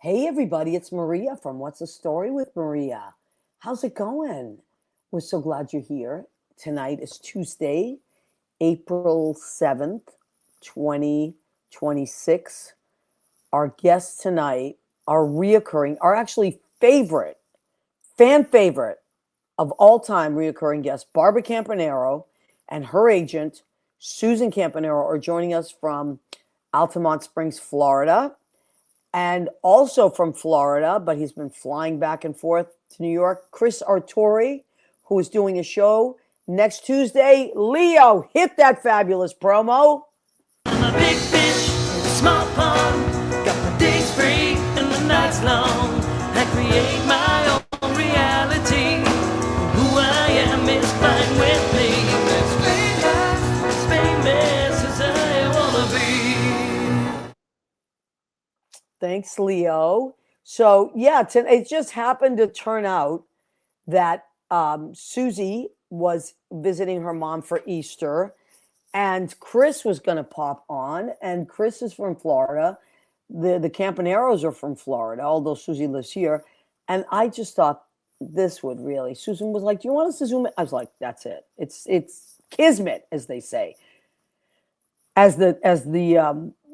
Hey, everybody, it's Maria from What's the Story with Maria. How's it going? We're so glad you're here. Tonight is Tuesday, April 7th, 2026. Our guests tonight are reoccurring, are actually fan favorite of all time reoccurring guest, Barbara Campanaro, and her agent, Susan Campanaro, are joining us from Altamont Springs, Florida. And also from Florida, but he's been flying back and forth to New York, Chris Autore, who is doing a show next Tuesday. Leo, hit that fabulous promo. I'm a big fish in a small pond. Got my days free and my nights long. I create my own reality. Who I am is fine with me. As famous as I wanna be. Thanks, Leo. So, yeah, it just happened to turn out that Susie was visiting her mom for Easter, and Chris was going to pop on. And Chris is from Florida. The Campaneros are from Florida, although Susie lives here. And I just thought this would really. Susan was like, "Do you want us to zoom in?" I was like, "That's it. It's kismet, as they say, as the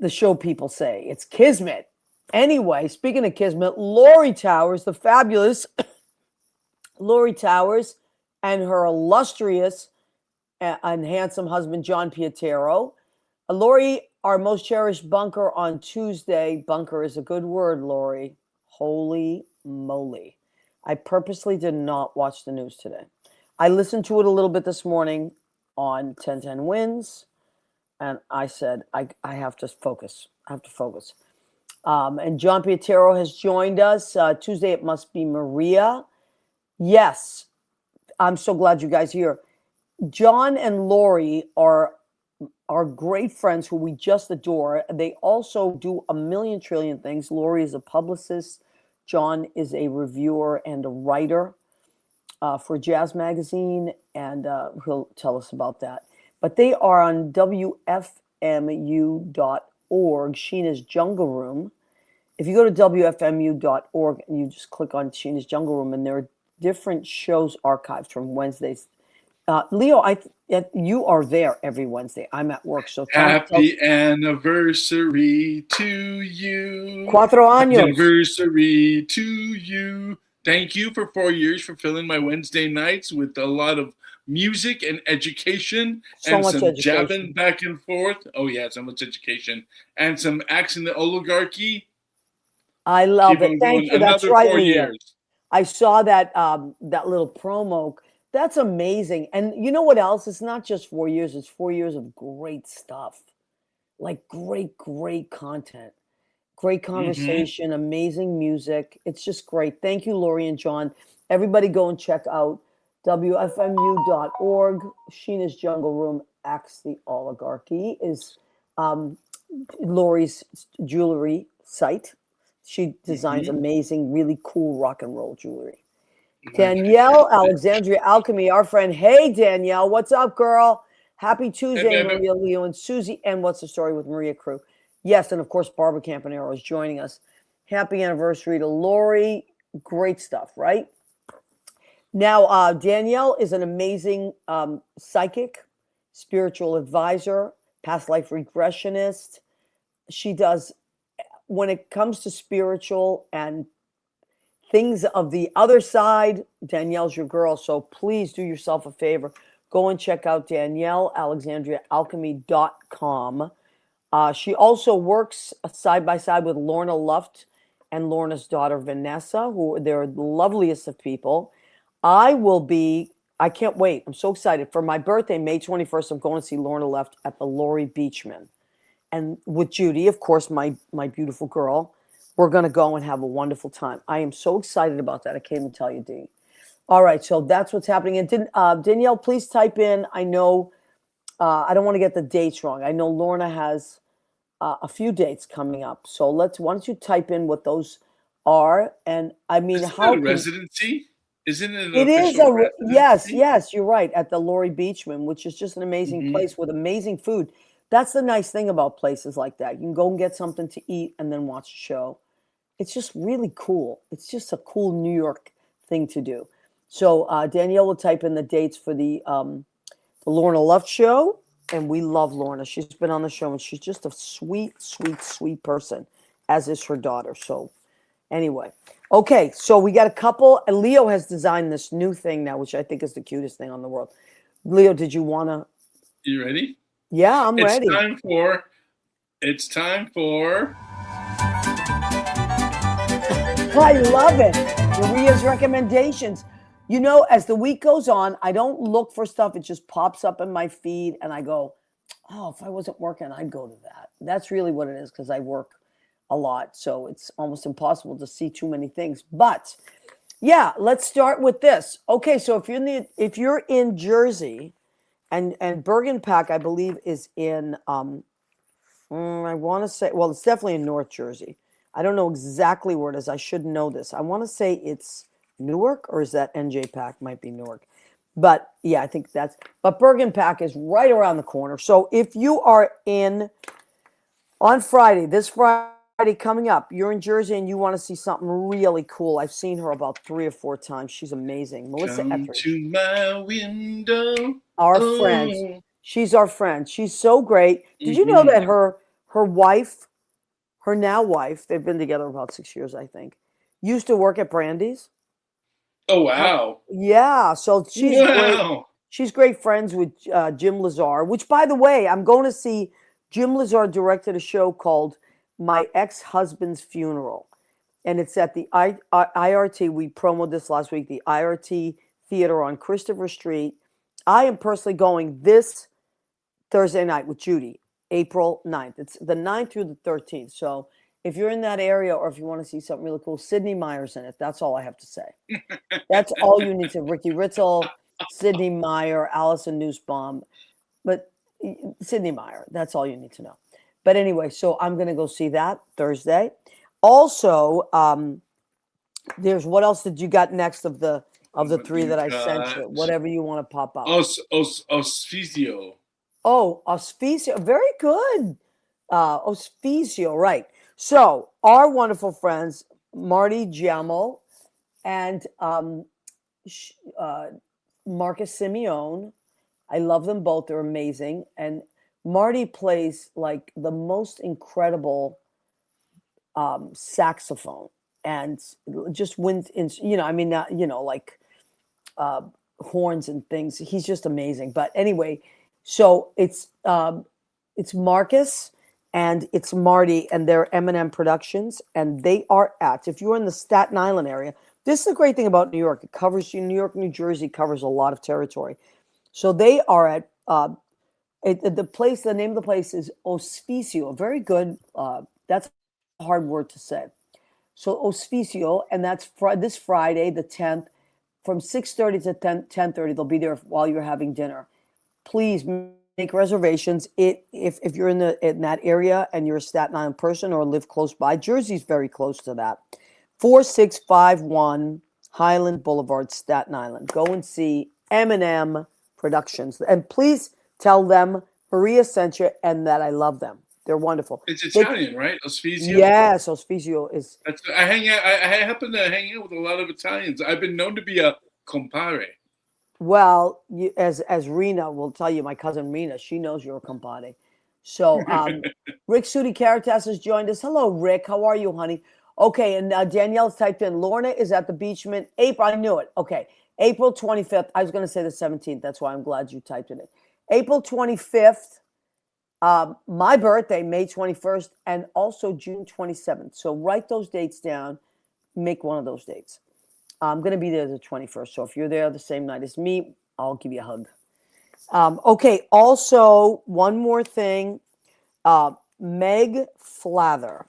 show people say. It's kismet." Anyway, speaking of kismet, Lori Towers, the fabulous Lori Towers, and her illustrious and handsome husband, John Pietero. Lori, our most cherished bunker on Tuesday. Bunker is a good word, Lori. Holy moly. I purposely did not watch the news today. I listened to it a little bit this morning on 1010 Wins, and I said, I have to focus. I have to focus. And John Pietero has joined us. Tuesday, it must be Maria. Yes, I'm so glad you guys are here. John and Lori are great friends who we just adore. They also do a million trillion things. Lori is a publicist. John is a reviewer and a writer for Jazz Magazine, and he'll tell us about that. But they are on WFMU.org, Sheena's Jungle Room. If you go to WFMU.org and you just click on Sheena's Jungle Room, and there are different shows archived from Wednesdays. Leo, you are there every Wednesday. I'm at work, so happy anniversary to you. 4 años. Anniversary to you. Thank you for 4 years for filling my Wednesday nights with a lot of music and education and some education. jabbing back and forth. Oh yeah, so much education and some acts in the oligarchy. I love it. Thank you. That's right, Leo. I saw that that little promo. That's amazing. And you know what else? It's not just 4 years. It's 4 years of great stuff, like great content, great conversation, amazing music. It's just great. Thank you, Lori and John. Everybody go and check out WFMU.org. Sheena's Jungle Room, Acts the Oligarchy is Lori's jewelry site. She designs amazing, really cool rock and roll jewelry. Danielle, Alexandria Alchemy, our friend. Hey, Danielle, what's up, girl? Happy Tuesday, Maria, Leo, and Susie. And What's the Story with Maria crew? Yes, and of course, Barbara Campanaro is joining us. Happy anniversary to Lori. Great stuff, right? Now, Danielle is an amazing psychic, spiritual advisor, past life regressionist. She does, when it comes to spiritual and things of the other side, Danielle's your girl. So please do yourself a favor. Go and check out Danielle, AlexandriaAlchemy.com. She also works side by side with Lorna Luft and Lorna's daughter, Vanessa, who they're the loveliest of people. I can't wait. I'm so excited. For my birthday, May 21st, I'm going to see Lorna Luft at the Laurie Beachman. And with Judy, of course, my beautiful girl. We're going to go and have a wonderful time. I am so excited about that. I can't even tell you, Dee. All right, so that's what's happening. And Danielle, please type in. I know, I don't want to get the dates wrong. I know Lorna has a few dates coming up. So why don't you type in what those are? And I mean, Isn't it a residency? Isn't it? It is yes, you're right. At the Laurie Beachman, which is just an amazing place with amazing food. That's the nice thing about places like that. You can go and get something to eat and then watch a show. it's just really cool. It's just a cool New York thing to do. So Danielle will type in the dates for the Lorna Luft show, and we love Lorna. She's been on the show, and she's just a sweet, sweet, sweet person, as is her daughter. So anyway, okay, so we got a couple, and Leo has designed this new thing now, which I think is the cutest thing on the world. Leo, did you want to? You ready? Yeah, I'm ready. It's time for. I love it. Maria's recommendations. You know, as the week goes on, I don't look for stuff. It just pops up in my feed, and I go, oh, if I wasn't working, I'd go to that. That's really what it is, because I work a lot. So it's almost impossible to see too many things. But yeah, let's start with this. Okay, so if you're in Jersey, and Bergen Pack, I believe, is in I want to say, well, it's definitely in North Jersey. I don't know exactly where it is. I should know this. I want to say it's Newark, or is that NJ Pack? Might be Newark. But yeah, I think but Bergen Pack is right around the corner. So if you are on Friday, this Friday coming up, you're in Jersey and you want to see something really cool. I've seen her about 3 or 4 times. She's amazing. Melissa Come Etheridge. to my window. Our friend. She's our friend. She's so great. Did you know that her wife, her now wife, they've been together about 6 years, I think, used to work at Brandy's? Oh, wow. Yeah. So she's great. She's great friends with Jim Lazar, which, by the way, I'm going to see. Jim Lazar directed a show called My Ex-Husband's Funeral. And it's at the IRT. We promoted this last week, the IRT Theater on Christopher Street. I am personally going this Thursday night with Judy, April 9th. It's the 9th through the 13th. So if you're in that area, or if you want to see something really cool, Sidney Meyer's in it. That's all I have to say. That's all you need to. Ricky Ritzel, Sidney Meyer, Allison Nussbaum. But Sidney Meyer, that's all you need to know. But anyway, so I'm going to go see that Thursday. Also, there's, what else did you got next of the 3 that I sent you? Whatever you want to pop up. Osfizio. Oh, Auspicio. Very good. Auspicio, right. So our wonderful friends, Marty Giamo and Marcus Simeone. I love them both. They're amazing. And Marty plays like the most incredible saxophone, and just wins in, like horns and things. He's just amazing. But anyway, so it's Marcus and it's Marty, and they're M&M Productions, and they are if you're in the Staten Island area. This is the great thing about New York. It covers New York, New Jersey covers a lot of territory. So they are at the place. The name of the place is Ospicio. Very good. That's a hard word to say. So Ospicio, and that's this Friday, the 10th, from 6:30 to 10:30. They'll be there while you're having dinner. Please make reservations. If you're in that area and you're a Staten Island person or live close by, Jersey's very close to that. 4651 Highland Boulevard, Staten Island. Go and see M&M Productions, and please tell them Maria sent you and that I love them. They're wonderful. It's Italian, right? Ospizio. Yes, Ospizio is. I happen to hang out with a lot of Italians. I've been known to be a compare. Well, as Rena will tell you, my cousin Rena, she knows you're a compadre. So Rick Sudi Caritas has joined us. Hello, Rick. How are you, honey? Okay, and Danielle's typed in, Lorna is at the Beachman. April, I knew it. Okay, April 25th. I was going to say the 17th. That's why I'm glad you typed in it. April 25th, my birthday, May 21st, and also June 27th. So write those dates down. Make one of those dates. I'm going to be there the 21st. So if you're there the same night as me, I'll give you a hug. Okay, also, one more thing. Meg Flather,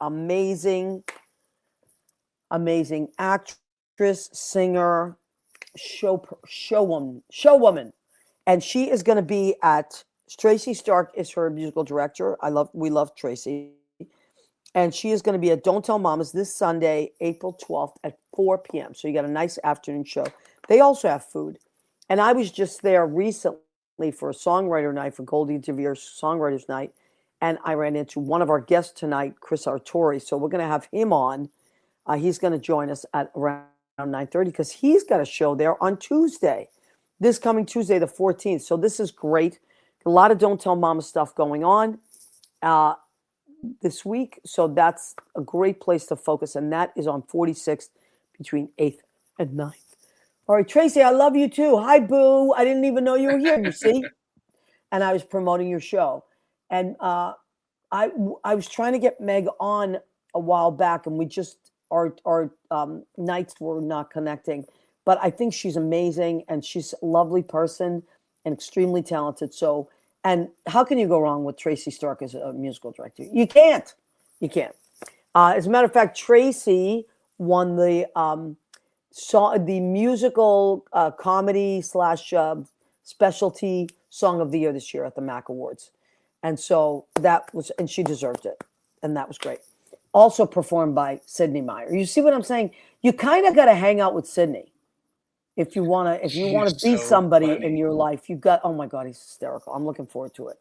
amazing actress, singer, showwoman, and she is going to be at. Tracy Stark is her musical director. We love Tracy, and she is going to be at Don't Tell Mamas this Sunday, April 12th at 4 p.m. So you got a nice afternoon show. They also have food, and I was just there recently for a songwriter night, for Goldie DeVere's Songwriters Night. And I ran into one of our guests tonight, Chris Autore. So we're going to have him on. He's going to join us at around 9:30 because he's got a show there on Tuesday, this coming Tuesday, the 14th. So this is great. A lot of Don't Tell Mama stuff going on this week. So that's a great place to focus. And that is on 46th between 8th and 9th. All right, Tracy, I love you too. Hi, boo. I didn't even know you were here, you see? And I was promoting your show. And I was trying to get Meg on a while back, and we just, our nights were not connecting. But I think she's amazing, and she's a lovely person and extremely talented. So, and how can you go wrong with Tracy Stark as a musical director? You can't. You can't. As a matter of fact, Tracy won the musical comedy / specialty song of the year this year at the MAC Awards. And so and she deserved it. And that was great. Also performed by Sidney Meyer. You see what I'm saying? You kind of got to hang out with Sidney. If you want to be somebody in your life, you've got, oh my God, he's hysterical. I'm looking forward to it.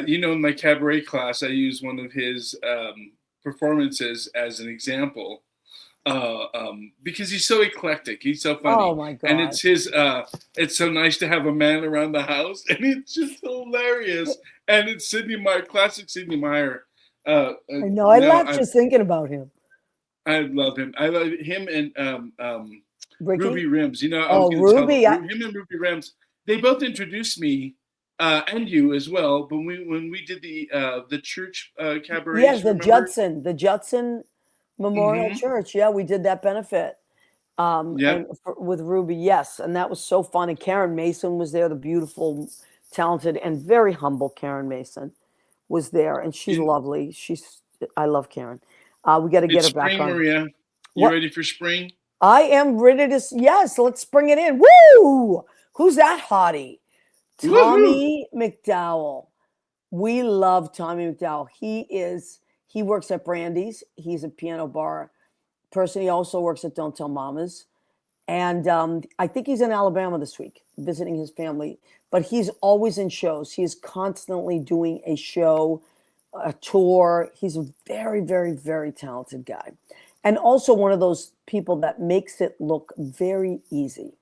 In my cabaret class, I use one of his performances as an example. Because he's so eclectic, he's so funny. Oh my God! And it's his. It's so nice to have a man around the house, and it's just hilarious. And it's Sidney Meyer, classic Sidney Meyer. I know. I laugh just thinking about him. I love him. I love him and Ricky? Ruby Rims. Ruby. Him and Ruby Rims. They both introduced me and you as well. But when we did the church cabaret. Yes, the Judson Memorial Church. Yeah, we did that benefit with Ruby. Yes, and that was so fun. And Karen Mason was there, the beautiful, talented, and very humble Karen Mason was there, and she's lovely. I love Karen. We got to get her back on. Maria. You ready for spring? I am ready to. Yes, let's bring it in. Woo! Who's that hottie? Tommy McDowell. We love Tommy McDowell. He works at Brandy's. He's a piano bar person. He also works at Don't Tell Mamas. And I think he's in Alabama this week, visiting his family. But he's always in shows. He is constantly doing a show, a tour. He's a very, very, very talented guy. And also one of those people that makes it look very easy.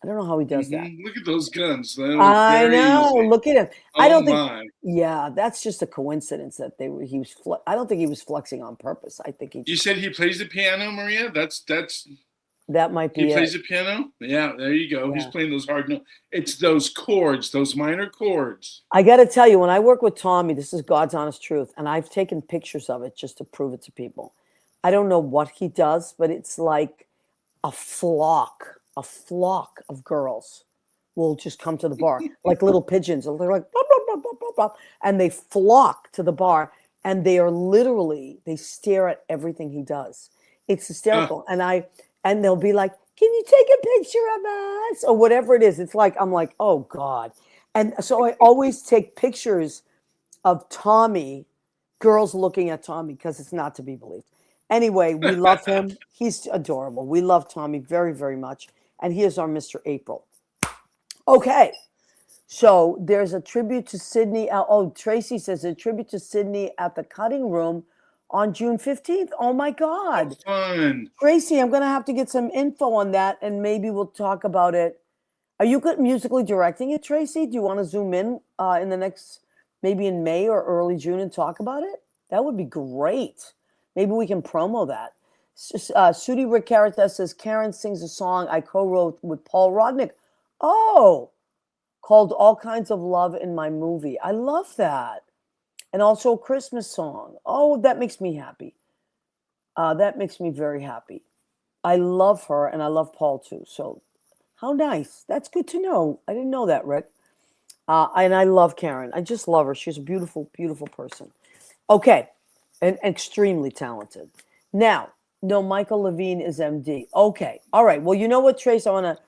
I don't know how he does that. Look at those guns. I know. Easy. Look at him. I don't think. Yeah, that's just a coincidence that he was. I don't think he was flexing on purpose. I think he. You said he plays the piano, Maria. That might be. He plays the piano. Yeah, there you go. Yeah. He's playing those hard notes. It's those chords, those minor chords. I got to tell you, when I work with Tommy, this is God's honest truth, and I've taken pictures of it just to prove it to people. I don't know what he does, but it's like a flock of girls will just come to the bar like little pigeons. They're like, blah, blah, blah, blah, blah, blah, and they flock to the bar, and they stare at everything he does. It's hysterical. And they'll be like, can you take a picture of us? Or whatever it is. It's like, I'm like, oh God. And so I always take pictures of Tommy, girls looking at Tommy, because it's not to be believed. Anyway, we love him. He's adorable. We love Tommy very, very much. And he is our Mr. April. Okay. So there's a tribute to Sydney. Oh, Tracy says a tribute to Sydney at the Cutting Room on June 15th. Oh, my God. Fun. Tracy, I'm going to have to get some info on that, and maybe we'll talk about it. Are you good musically directing it, Tracy? Do you want to zoom in the next, maybe in May or early June and talk about it? That would be great. Maybe we can promo that. Sudi Rick Caritas says, Karen sings a song I co-wrote with Paul Rodnick. Oh, called All Kinds of Love in My Movie. I love that. And also a Christmas song. Oh, that makes me happy. That makes me very happy. I love her, and I love Paul too. So how nice. That's good to know. I didn't know that, Rick. And I love Karen. I just love her. She's a beautiful, beautiful person. Okay. And extremely talented. Now, no, Michael Levine is MD. Okay. All right. Well, you know what, Trace? I want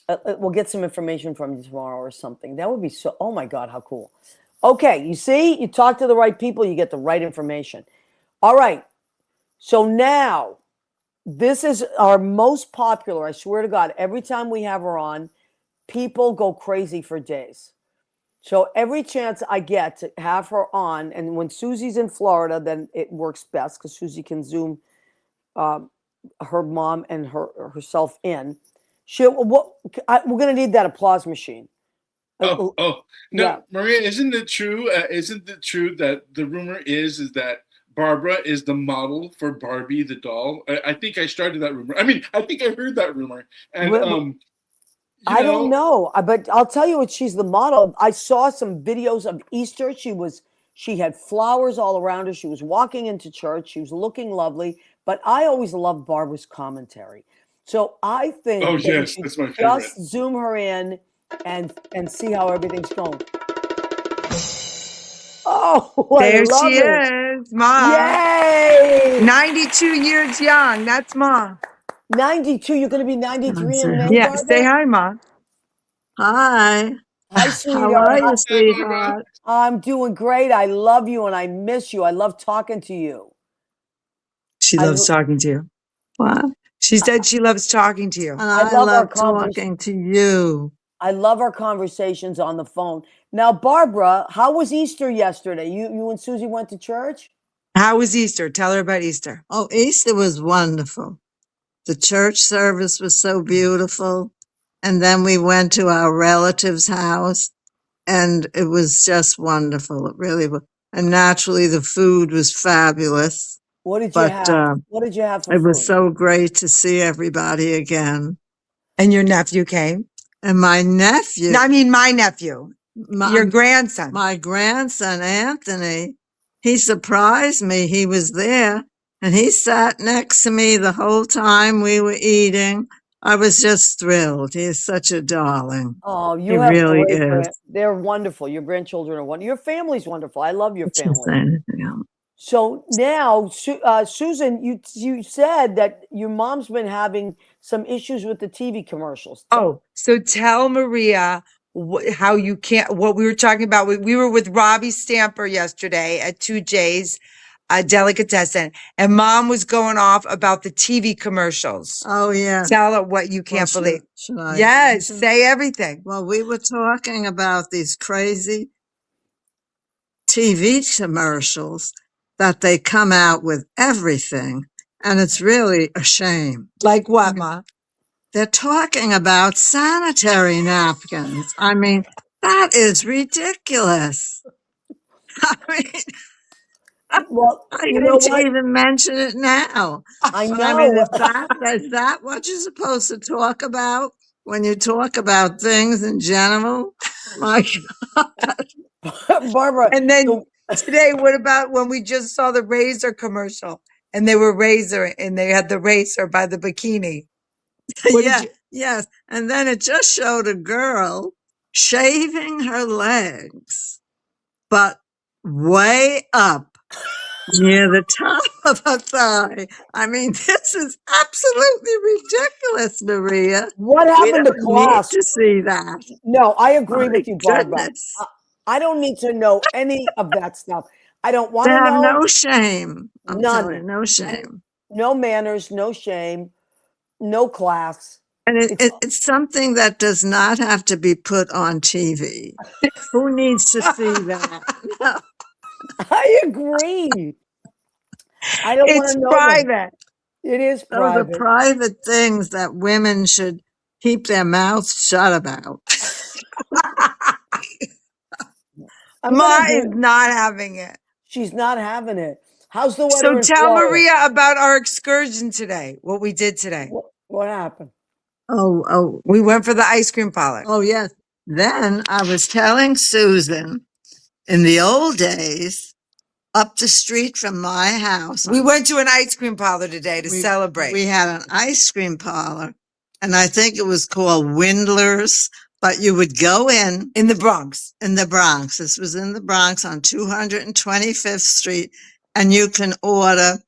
to, we'll get some information from you tomorrow or something. That would be so, oh my God, how cool. Okay. You see, you talk to the right people, you get the right information. All right. So now, this is our most popular, I swear to God, every time we have her on, people go crazy for days. So every chance I get to have her on, and when Susie's in Florida, then it works best because Susie can Zoom her mom and herself in. We're gonna need that applause machine. Oh, no, Yeah. Maria, isn't it true? Isn't it true that the rumor is that Barbara is the model for Barbie the doll? I think I started that rumor. I mean, I think I heard that rumor, and I don't know, but I'll tell you what. She's the model. I saw some videos of Easter. She had flowers all around her. She was walking into church. She was looking lovely. But I always loved Barbara's commentary. So I think Oh that we yes, should that's my favorite. just zoom her in and see how everything's going. Oh, There I love she it. is, Ma. Yay! 92 years young. That's Ma. 92. You're going to be 93 in May, Yeah, Barbara? say hi, Ma. Hi. Hi, How sweetheart. are you, Barbara. sweetheart? I'm doing great. I love you and I miss you. I love talking to you. She loves talking to you. What? She said she loves talking to you. And I I love our love talking to you. I love our conversations on the phone. Now, Barbara, how was Easter yesterday? You and Susie went to church? How was Easter? Tell her about Easter. Oh, Easter was wonderful. The church service was so beautiful. And then we went to our relative's house, and it was just wonderful. It really was. And naturally, the food was fabulous. What did you But have? What did you have for it food? was so great to see everybody again. And your nephew came? And my nephew. No, I mean, my nephew. Your grandson. My grandson, Anthony, he surprised me. He was there and he sat next to me the whole time we were eating. I was just thrilled. He is such a darling. Oh, He really is. They're wonderful. Your grandchildren are wonderful. Your family's wonderful. I love your Can't say family. anything else. So now, Susan, you said that your mom's been having some issues with the TV commercials. Oh, so tell Maria how you can't, what we were talking about. We were with Robbie Stamper yesterday at 2J's Delicatessen, and Mom was going off about the TV commercials. Oh, yeah. Tell her what you can't Well, believe. should I Yes, mention? say everything. Well, we were talking about these crazy TV commercials that they come out with everything, and it's really a shame. Like what, Ma? They're talking about sanitary napkins. I mean, that is ridiculous. I mean, Well, I you know didn't what? even mention it now. I But I mean, know. is that what you're supposed to talk about when you talk about things in general? My Barbara. And then so- today, what about when we just saw the Razor commercial and they were Razor and they had the racer by the bikini? What did yeah, you- yes. And then it just showed a girl shaving her legs, but way up near the top of her thigh. I mean, this is absolutely ridiculous, Maria. What We happened to don't class? need to see that. No, I agree My with you, Barbara. goodness. I don't need to know any of that stuff. I don't want They to have know. no shame. I'm None. telling you, no shame. No manners, no shame, no class. And It's- it's something that does not have to be put on TV. Who needs to see that? No. I agree. I don't want It's to know them. private. It is Those are private. private things that women should keep their mouths shut about. I'm Ma gonna is do- not having it. She's not having it. How's the weather So in tell Florida? Maria about our excursion today, what we did today. What happened? Oh, We went for the ice cream parlor. oh, yes. Then I was telling Susan, in the old days, up the street from my house, We went to an ice cream parlor today to we- celebrate. we had an ice cream parlor, and I think it was called Windler's, but you would go in in the Bronx. the Bronx. This was in the Bronx on 225th Street, and you can order,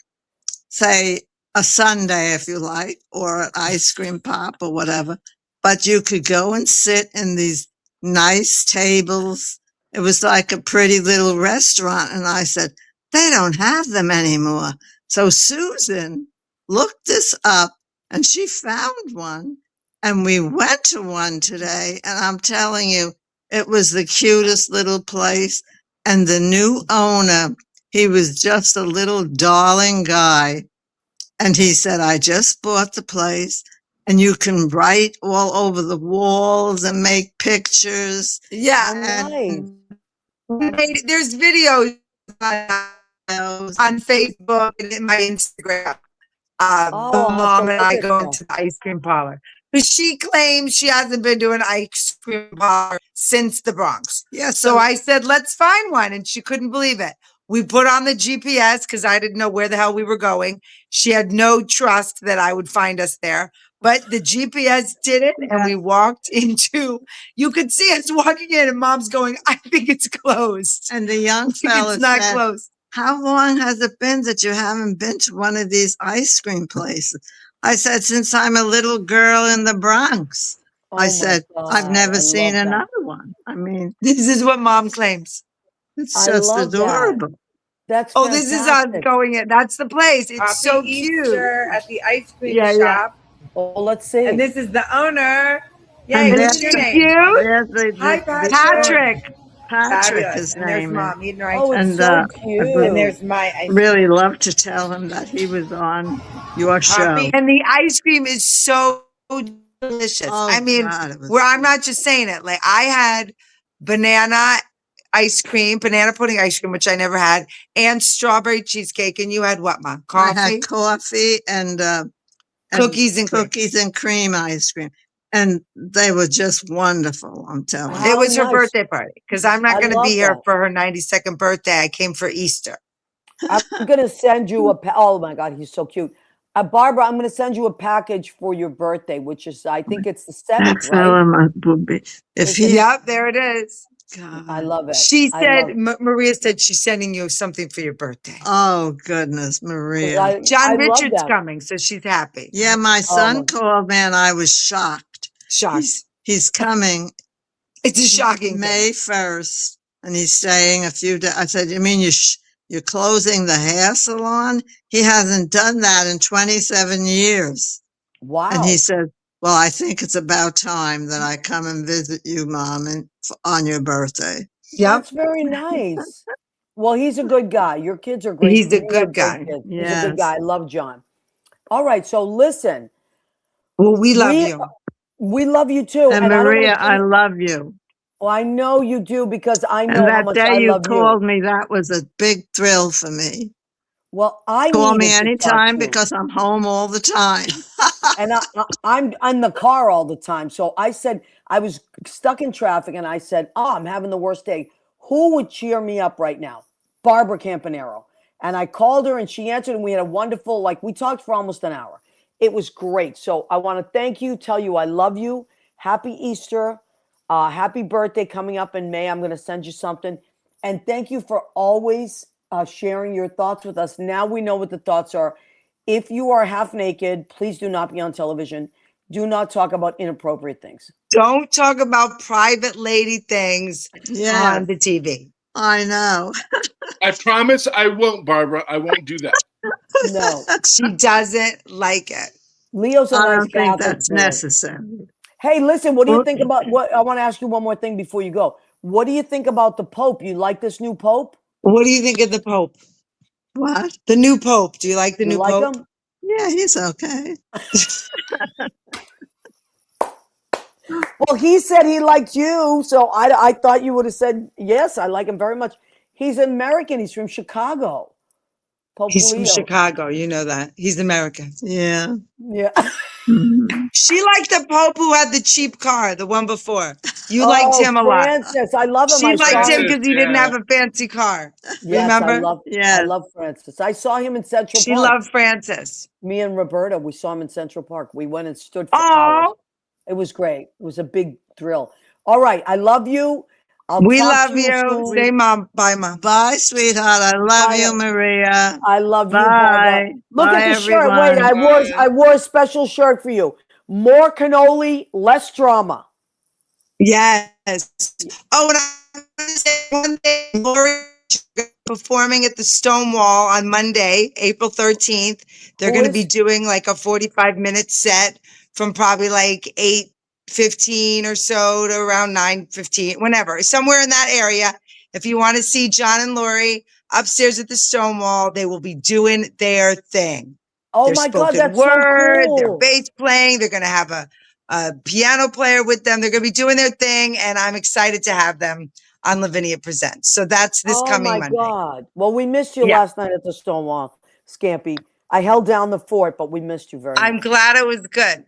say, a sundae if you like, or an ice cream pop or whatever. But you could go and sit in these nice tables. It was like a pretty little restaurant. And I said, they don't have them anymore. So Susan looked this up and she found one. And we went to one today. And I'm telling you, It was the cutest little place. And the new owner, he was just a little darling guy. And he said, I just bought the place and you can write all over the walls and make pictures. Yeah. And There's videos on Facebook and in my Instagram. I'll have Mom to and look I at go that. to the ice cream parlor. But she claims she hasn't been to an ice cream parlor since the Bronx. yeah, So I said, let's find one. And she couldn't believe it. We put on the GPS because I didn't know where the hell we were going. She had no trust that I would find us there. But the GPS did it. And we walked into, you could see us walking in and Mom's going, I think it's closed. and the young I think fella it's not said, closed. how long has it been that you haven't been to one of these ice cream places? I said, since I'm a little girl in the Bronx. Oh I my said, I've God, never I seen love that. another one. I mean, This is what Mom claims. it's I just love that. adorable. That's Oh, this is us fantastic. going in. That's the place. It's Happy so cute. Easter at the ice cream Yeah, yeah. shop. Oh, let's see. And this is the owner. Yay, And what's there's your Isn't it name? cute? There's Hi, the Patrick. Patrick. Patrick, Fabulous. his And there's name is. Mom eating her ice Oh, cream. it's And, so I cute. would And there's my ice cream. really love to tell him that he was on your show. Happy- And the ice cream is so delicious. Oh, I mean, God, it was where I'm good. not just saying it. Like I had banana ice cream, banana pudding ice cream, which I never had, and strawberry cheesecake. And you had what, Ma? I Coffee, had coffee and cookies, and cream. cookies and cream ice cream. And they were just wonderful, I'm telling you. How It was her nice. birthday party because I'm not I going to love be here that. for her 92nd birthday. I came for Easter. I'm gonna send you a. Oh my God, he's so cute. Barbara, I'm gonna send you a package for your birthday, which is I think it's the That 7th, right? fella would be, if Is he, Yep, there it is. I God. love it. She I said, love it. Maria said she's sending you something for your birthday. Oh, goodness, 'Cause Maria. John I love Richard's that. coming, so she's happy. Yeah, my son my- called me and I was shocked. Shocked. He's coming It's a shocking May thing. 1st and he's staying a few days. I said, you mean you're closing the hair salon? He hasn't done that in 27 years. Wow. And he said, well, I think it's about time that I come and visit you, Mom, on your birthday. Yep. That's very nice. Well, he's a good guy. Your kids are great. He's a You have good great guy. kids. He's a Yes. good guy. I love John. All right, so listen, Well, we love We- you. we love you too. And I don't wanna Maria, I keep- love you. well, I know you do because I know And how that much day I you love called you. me, that was a big thrill for me. Well, I Call me needed to talk anytime to you. because I'm home all the time. And I'm in the car all the time. So I said, I was stuck in traffic and I said, oh, I'm having the worst day. Who would cheer me up right now? Barbara Campanaro. And I called her and she answered and we had a wonderful, we talked for almost an hour. It was great. So I want to thank you, tell you I love you. Happy Easter. Happy birthday coming up in May. I'm going to send you something. And thank you for always sharing your thoughts with us. Now we know what the thoughts are. If you are half naked, please do not be on television. Do not talk about inappropriate things. Don't talk about private lady things Yeah, on the TV. I know. I promise I won't, Barbara. I won't do that. No. She doesn't like it. Leo's a I nice don't think Catholic that's boy. necessary. Hey, listen, what do you Well- think about what I want to ask you one more thing before you go. What do you think about the Pope? You like this new Pope? What do you think of the Pope? What? The new Pope. Do you like the You new like Pope? him? Yeah, he's okay. Well, he said he liked you, so I thought you would have said yes. I like him very much. He's American. He's from Chicago. Pope He's from Leo. Chicago. You know that. He's American. Yeah. Yeah. Mhm. She liked the Pope who had the cheap car, the one before. You liked him a lot. Francis, I love him. She I liked saw him Francis, because he didn't yeah. have a fancy car. Yes, Remember? I Yes. love Francis. I saw him in Central She Park. loved Francis. Me and Roberta, we saw him in Central Park. We went and stood for Oh, hours. It was great. It was a big thrill. All right, I love you. I'll we talk love to you. soon. Say, Mom. Bye, Mom. Bye, sweetheart. I love Bye. you, Maria. I love you, Bye. Barbara. Look Bye, at the shirt. Wait, everyone. Bye. I wore a special shirt for you. More cannoli, less drama. Yes. Oh, and I'm going to say one thing. Lori performing at the Stonewall on Monday, April 13th. They're Who going to is- be doing like a 45-minute set from probably like 8 8:15 or so to around 9:15, whenever, somewhere in that area. If you want to see John and Lori upstairs at the Stonewall, they will be doing their thing. Oh Their my God, spoken that's so word, their cool. bass playing. They're going to have a piano player with them. They're going to be doing their thing, and I'm excited to have them on Lavinia Presents. So that's this Oh coming my Monday. God. Well, we missed you Yeah. last night at the Stonewall, Scampy. I held down the fort, but we missed you very I'm much. glad it was good.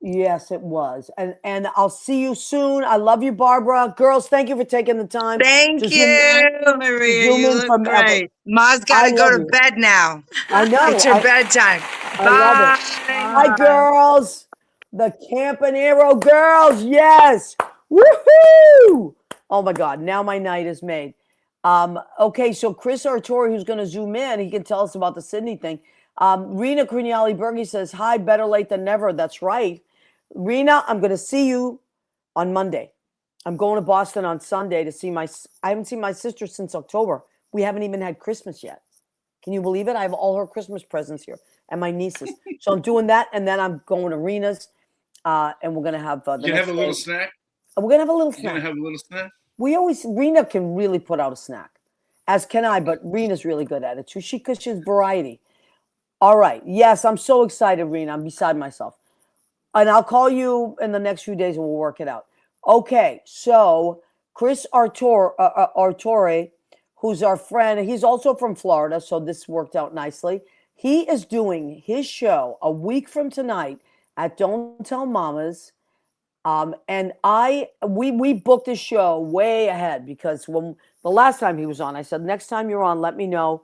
Yes, it was. And I'll see you soon. I love you, Barbara. Girls, thank you for taking the time. Thank to you, zoom, Maria. zoom You in look from great. Ma's got I to go love to you. bed now. I know. It's your bedtime. I love it. Hi, girls. The Campanaro girls. Yes. Woohoo! Oh my God. Now my night is made. Okay, so Chris Autore, who's going to zoom in, he can tell us about the Sydney thing. Rena Criniali Berge says, hi, better late than never. That's right. Rena, I'm going to see you on Monday. I'm going to Boston on Sunday to see I haven't seen my sister since October. We haven't even had Christmas yet. Can you believe it? I have all her Christmas presents here and my nieces. So I'm doing that, and then I'm going to Rena's, and we're gonna have the You gonna next have a little day. snack? We're gonna have a little You gonna snack. have a little snack? Rena can really put out a snack, as can I. But Rena's really good at it too. Because she's variety. All right. Yes, I'm so excited, Rena. I'm beside myself, and I'll call you in the next few days and we'll work it out. Okay. So Chris Artore, who's our friend, he's also from Florida, so this worked out nicely. He is doing his show a week from tonight at Don't Tell Mamas. And we booked his show way ahead because when the last time he was on, I said, next time you're on, let me know.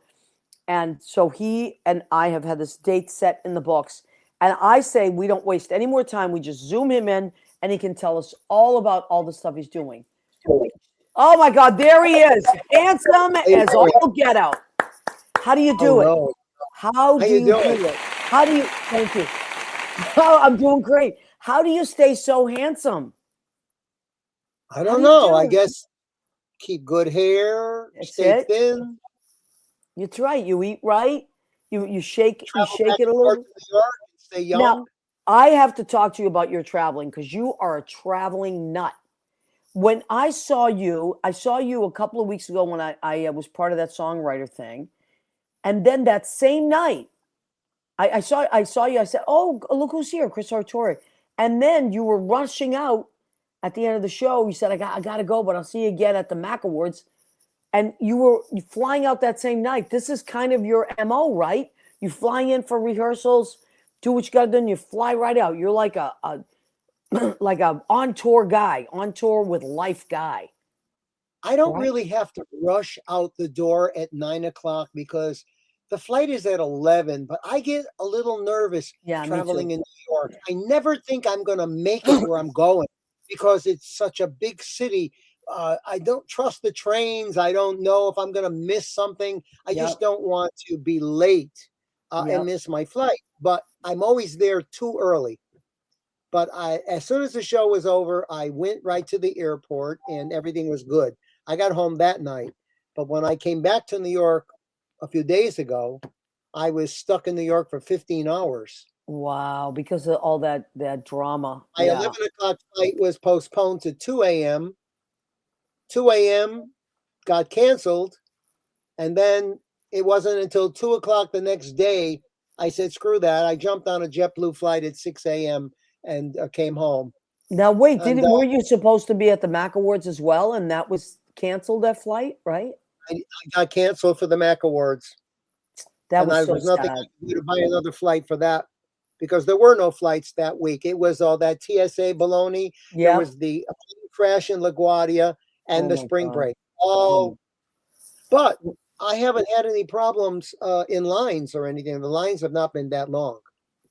And so he and I have had this date set in the books. And I say we don't waste any more time. We just zoom him in and he can tell us all about all the stuff he's doing. Oh my God, there he is. Handsome as all get out. How do you do it? How do you do it? How do you, thank you. Oh, I'm doing great. How do you stay so handsome? I don't know. I guess keep good hair, stay thin. That's right. You eat right. You shake it a little. Stay young. Now, I have to talk to you about your traveling because you are a traveling nut. When I saw you a couple of weeks ago when I was part of that songwriter thing. And then that same night, I saw you. I said, oh, look who's here, Chris Artore. And then you were rushing out at the end of the show. You said, I got to go, but I'll see you again at the Mac Awards. And you were flying out that same night. This is kind of your MO, right? You fly in for rehearsals, do what you got to do, and you fly right out. You're like a like a on tour with life guy. I don't really have to rush out the door at 9 o'clock because the flight is at 11, but I get a little nervous traveling in New York. I never think I'm going to make it where I'm going because it's such a big city. I don't trust the trains. I don't know if I'm going to miss something. I just don't want to be late and miss my flight. But I'm always there too early. But as soon as the show was over, I went right to the airport and everything was good. I got home that night. But when I came back to New York a few days ago, I was stuck in New York for 15 hours. Wow, because of all that drama. My 11 o'clock flight was postponed to 2 a.m. 2 a.m. got canceled. And then it wasn't until 2 o'clock the next day, I said, screw that. I jumped on a JetBlue flight at 6 a.m. and came home. Now, wait, were you supposed to be at the Mac Awards as well? And that was canceled, that flight, right? I got canceled for the Mac Awards. That was so nothing I could do to buy another flight for that because there were no flights that week. It was all that TSA baloney. Yeah. There was the crash in LaGuardia and the spring break. But I haven't had any problems in lines or anything. The lines have not been that long.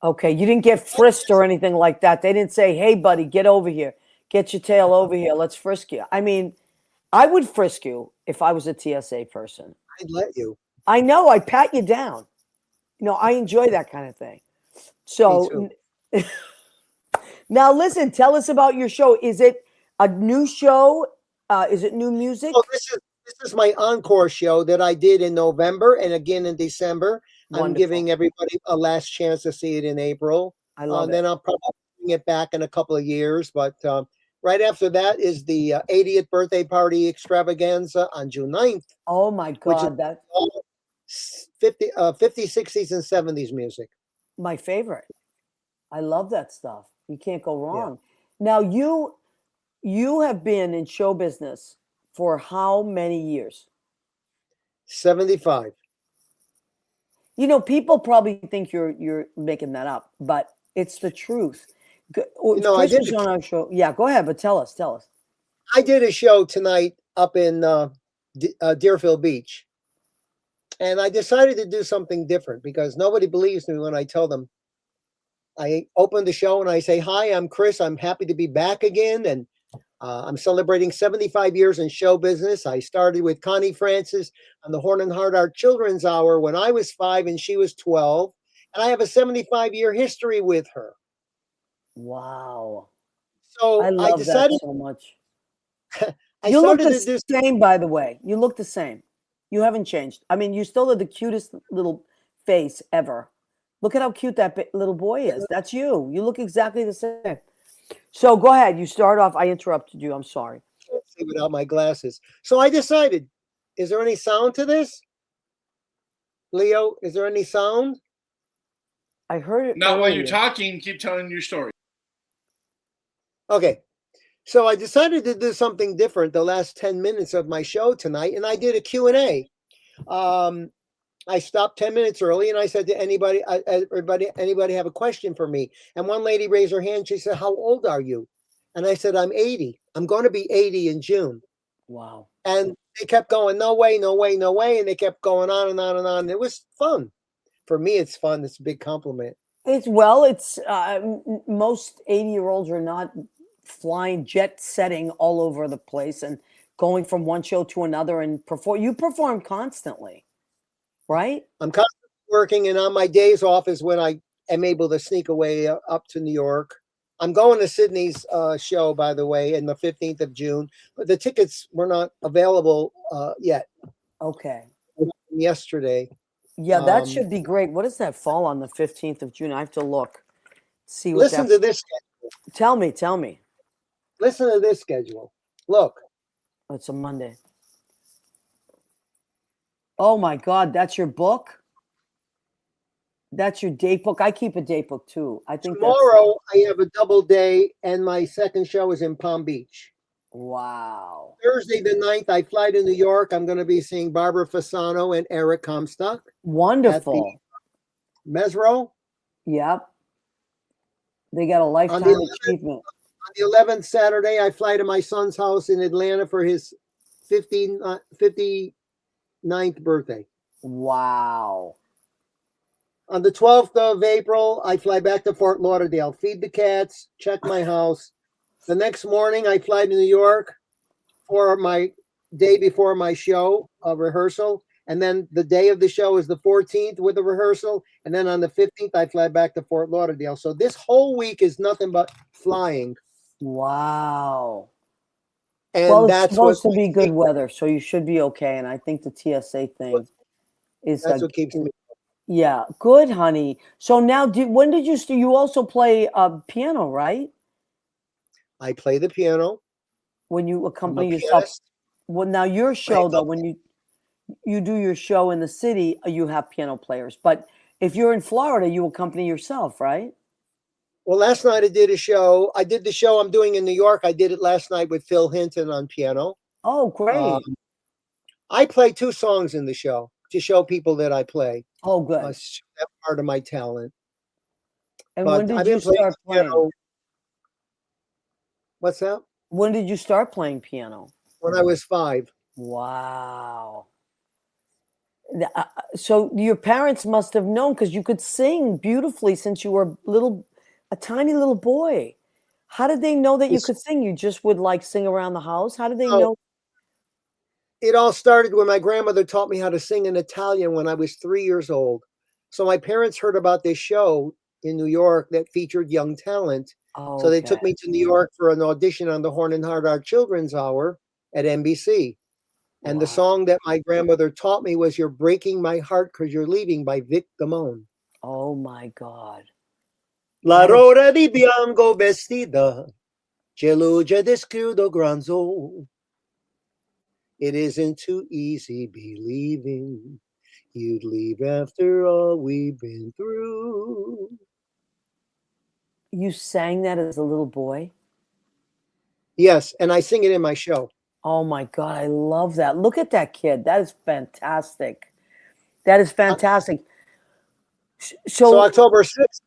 Okay, you didn't get frisked or anything like that. They didn't say, hey, buddy, get over here. Get your tail over here. Let's frisk you. I mean, I would frisk you if I was a TSA person. I'd let you. I know. I pat you down. You know, I enjoy that kind of thing. So now listen, tell us about your show. Is it a new show? Is it new music? Well, this is my encore show that I did in November and again in December. Wonderful. I'm giving everybody a last chance to see it in April. I love it. Then I'll probably bring it back in a couple of years. But right after that is the 80th birthday party extravaganza on June 9th, Oh my which is God, that all 50s, 60s, and 70s music. my favorite. I love that stuff. You can't go Yeah. wrong. Now you have been in show business for how many years? 75. You know, people probably think you're making that up, but it's the truth. You know, I Chris did was on our show. Yeah, go ahead, but tell us. I did a show tonight up in Deerfield Beach. And I decided to do something different because nobody believes me when I tell them. I open the show and I say, "Hi, I'm Chris. I'm happy to be back again. And I'm celebrating 75 years in show business. I started with Connie Francis on the Horn and Hard Art Children's Hour when I was 5 and she was 12. And I have a 75-year history with her." Wow. So I I love that decided so much. I You look started the to do same, by the way. You look the same. You haven't changed. I mean, you still have the cutest little face ever. Look at how cute that little boy is. That's you. You look exactly the same. So go ahead. You start off. I interrupted you. I'm sorry. see without my glasses. So I decided, is there any sound to this? Leo, is there any sound? I heard it. Not while earlier. you're talking, keep telling your story. Okay. So I decided to do something different the last 10 minutes of my show tonight, and I did a Q&A. I stopped 10 minutes early and I said to anybody have a question for me? And one lady raised her hand. She said, "How old are you?" And I said, "I'm 80. I'm going to be 80 in June." Wow. And they kept going, "No way, no way, no way." And they kept going on and on and on. It was fun. For me, it's fun. It's a big compliment. It's most 80-year-olds are not flying, jet setting all over the place and going from one show to another and perform. You perform constantly, right? I'm constantly working, and on my days off is when I am able to sneak away up to New York. I'm going to Sydney's show, by the way, in the 15th of June, but the tickets were not available yet. Okay. Yesterday. Yeah, that should be great. What does that fall on the 15th of June? I have to look. See what Listen to this schedule. Tell me. Listen to this schedule. Look. It's a Monday. Oh my God, that's your book? That's your date book? I keep a date book too. I think tomorrow I have a double day, and my second show is in Palm Beach. Wow. Thursday the 9th, I fly to New York. I'm going to be seeing Barbara Fasano and Eric Comstock. Wonderful. At the Mesro. Yep. They got a lifetime achievement. On the 11th, Saturday, I fly to my son's house in Atlanta for his 59th birthday. Wow. On the 12th of April, I fly back to Fort Lauderdale, feed the cats, check my house. The next morning, I fly to New York for my day before my show, a rehearsal. And then the day of the show is the 14th with a rehearsal. And then on the 15th, I fly back to Fort Lauderdale. So this whole week is nothing but flying. Wow. And well, it's that's supposed to be good weather, so you should be okay. And I think the TSA thing is that's what keeps me. Yeah, good, honey. So now, when did you also play piano, right? I play the piano. When you accompany yourself. Well, now your show though, when you do your show in the city, you have piano players. But if you're in Florida, you accompany yourself, right? Well, last night I did a show. I did the show I'm doing in New York. I did it last night with Phil Hinton on piano. Oh, great. I play 2 songs in the show to show people that I play. Oh, good. That's part of my talent. And when did you start playing? What's that? When did you start playing piano? When I was 5. Wow. So your parents must have known, because you could sing beautifully since you were a tiny little boy. How did they know that you could sing? You just would sing around the house? How did they know? It all started when my grandmother taught me how to sing in Italian when I was 3 years old. So my parents heard about this show in New York that featured young talent. Oh, so they took me to New York for an audition on the Horn and Hard Art Children's Hour at NBC. And the song that my grandmother taught me was "You're Breaking My Heart 'Cause You're Leaving" by Vic Damone. Oh my God. L'aurora di bianco vestita, c'è luce di scudo granzo. It isn't too easy believing you'd leave after all we've been through. You sang that as a little boy? Yes, and I sing it in my show. Oh my God, I love that. Look at that kid. That is fantastic. That is fantastic. So October 6th,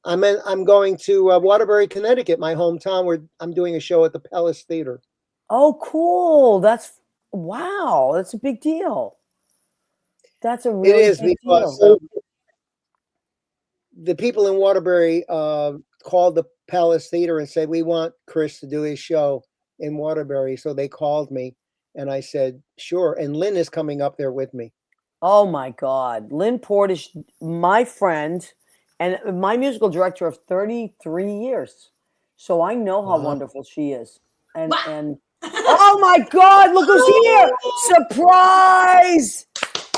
I'm going to Waterbury, Connecticut, my hometown, where I'm doing a show at the Palace Theater. Oh, cool. Wow. That's a big deal. That's a really It is big because deal. the people in Waterbury called the Palace Theater and said, we want Chris to do his show in Waterbury. So they called me and I said, sure. And Lynn is coming up there with me. Oh my God. Lynn Portish, my friend and my musical director of 33 years. So I know how wonderful she is. And oh my God, look who's here. Surprise.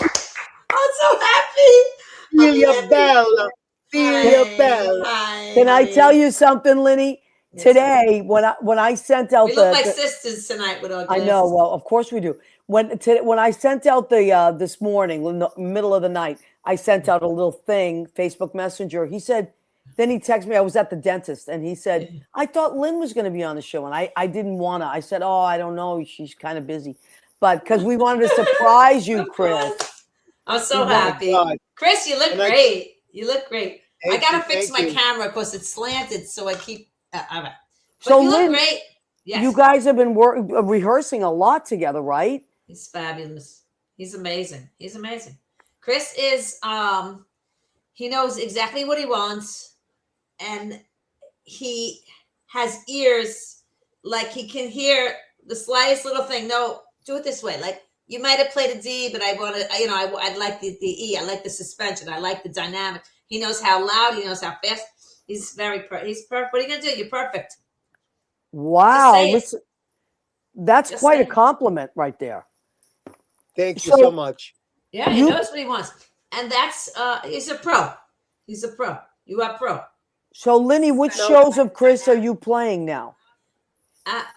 I'm so happy. Filia Bella. Filia Bella. Can I tell you something, Linny? Yes. Today, when I sent out we look like sisters tonight with our glasses. I know. Well, of course we do. When I sent out the this morning, in the middle of the night, I sent out a little thing, Facebook Messenger. He said, then he texted me. I was at the dentist, and he said, I thought Lynn was going to be on the show, and I didn't want to. I said, oh, I don't know. She's kind of busy, but because we wanted to surprise you, Chris. I'm so happy, Chris. You look great. You look great. I gotta fix my camera because it's slanted, so I keep. All right. So you Lynn, look great. Yes. You guys have been rehearsing a lot together, right? He's fabulous. He's amazing. He's amazing. Chris is he knows exactly what he wants, and he has ears, like he can hear the slightest little thing. No, do it this way. Like you might have played a D, but I want to, I'd like the E. I like the suspension. I like the dynamic. He knows how loud. He knows how fast. He's he's perfect. What are you gonna do? You're perfect. Wow, that's quite a compliment right there. Thank you so much. Yeah, he knows what he wants, and that's he's a pro. He's a pro. You are pro. So, Linny, which shows of Chris are you playing now?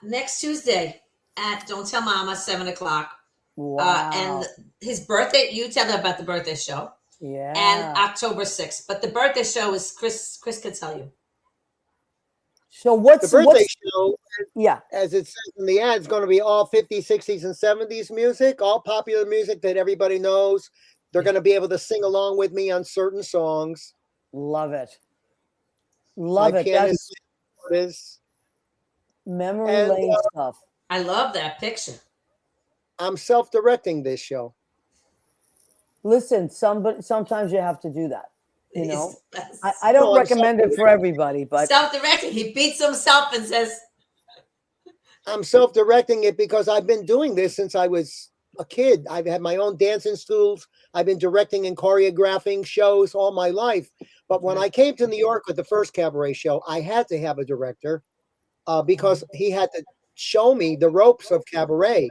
Next Tuesday at Don't Tell Mama, 7:00. Wow. And his birthday. You tell them about the birthday show. Yeah. And October 6th. But the birthday show is Chris can tell you. So what's the birthday show? Yeah. As it says in the ad, it's going to be all 50s, 60s, and 70s music, all popular music that everybody knows. They're going to be able to sing along with me on certain songs. Love it. Love it. That's memory lane stuff. I love that picture. I'm self-directing this show. Listen, sometimes you have to do that. You know, I don't recommend it for everybody, but self-directing. He beats himself and says, I'm self-directing it because I've been doing this since I was a kid. I've had my own dancing schools. I've been directing and choreographing shows all my life. But when I came to New York with the first cabaret show, I had to have a director because he had to show me the ropes of cabaret.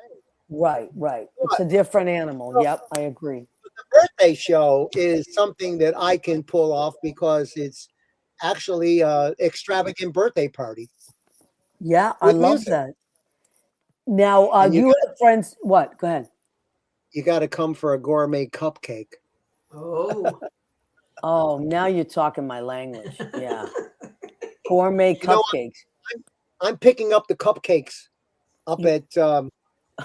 Right. It's a different animal. Yep, I agree. The birthday show is something that I can pull off because it's actually an extravagant birthday party. Yeah, I love that. Now, you have friends. What? Go ahead. You got to come for a gourmet cupcake. Oh. Oh, now you're talking my language. Yeah. Gourmet cupcakes. I'm picking up the cupcakes up at,